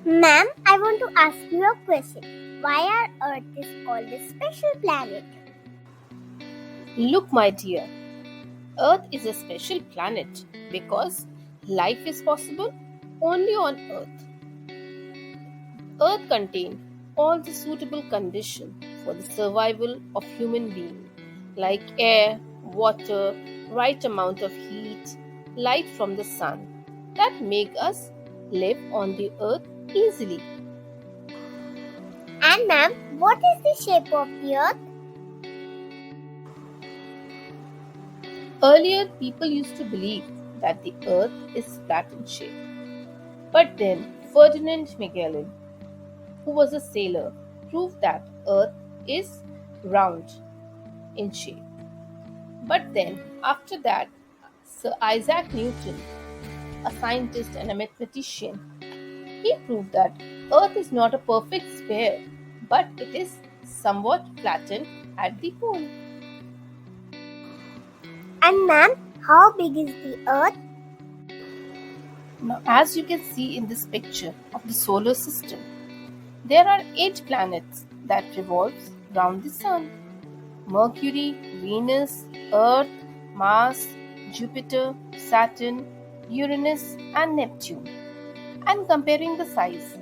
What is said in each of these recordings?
Ma'am, I want to ask you a question. Why our Earth is called a special planet? Look, my dear, Earth is a special planet because life is possible only on Earth. Earth contains all the suitable conditions for the survival of human beings like air, water, right amount of heat, light from the sun that make us live on the earth easily. And ma'am, what is the shape of the Earth? Earlier people used to believe that the earth is flat in shape. But then Ferdinand Magellan, who was a sailor, proved that earth is round in shape. But then, after that, Sir Isaac Newton, a scientist and a mathematician, he proved that Earth is not a perfect sphere, but it is somewhat flattened at the pole. And ma'am, how big is the Earth? Now, as you can see in this picture of the solar system, there are 8 planets that revolves round the sun: Mercury, Venus, Earth, Mars, Jupiter, Saturn, Uranus, and Neptune. And comparing the size,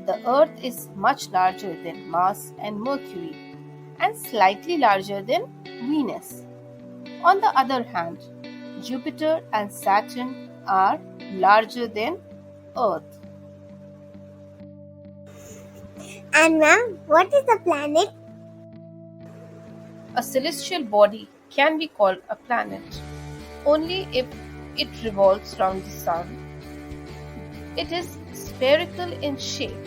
the Earth is much larger than Mars and Mercury and slightly larger than Venus. On the other hand, Jupiter and Saturn are larger than Earth. And ma'am, what is a planet? A celestial body can be called a planet only if it revolves around the sun. It is spherical in shape,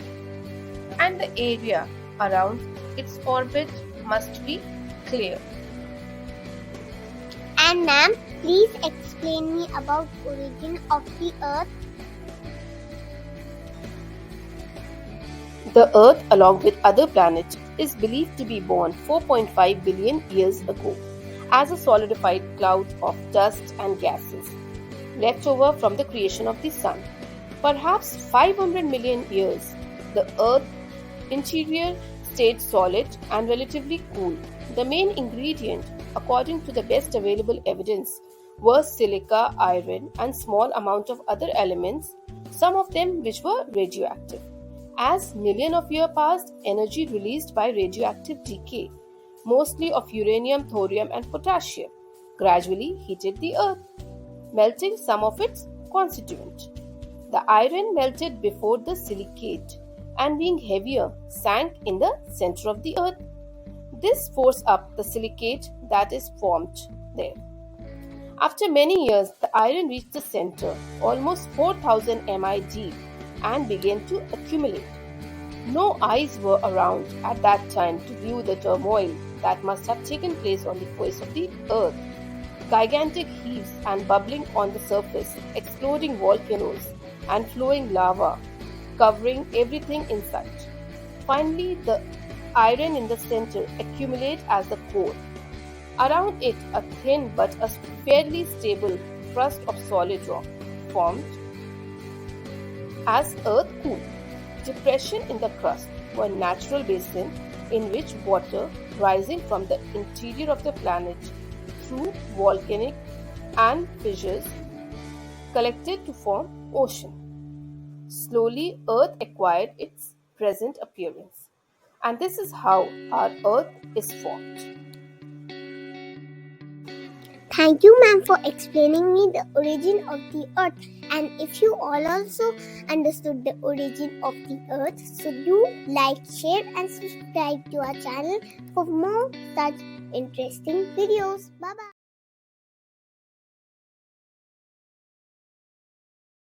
and the area around its orbit must be clear. And ma'am, please explain me about origin of the Earth. The Earth, along with other planets, is believed to be born 4.5 billion years ago as a solidified cloud of dust and gases left over from the creation of the Sun. Perhaps 500 million years, the Earth's interior stayed solid and relatively cool. The main ingredient, according to the best available evidence, was silica, iron, and small amount of other elements, some of them which were radioactive. As millions of years passed, energy released by radioactive decay, mostly of uranium, thorium, and potassium, gradually heated the Earth, melting some of its constituents. The iron melted before the silicate and being heavier sank in the center of the Earth. This forced up the silicate that is formed there. After many years, the iron reached the center, almost 4,000 mi deep, and began to accumulate. No eyes were around at that time to view the turmoil that must have taken place on the face of the earth. Gigantic heaves and bubbling on the surface, exploding volcanoes, and flowing lava covering everything in sight. Finally, the iron in the center accumulates as the core. Around it, a thin but a fairly stable crust of solid rock formed as Earth cooled. Depression in the crust were natural basins in which water rising from the interior of the planet through volcanic and fissures collected to form ocean. Slowly, Earth acquired its present appearance, and this is how our Earth is formed. Thank you, ma'am, for explaining me the origin of the Earth. And if you all also understood the origin of the Earth, so do like, share, and subscribe to our channel for more such interesting videos. Bye bye.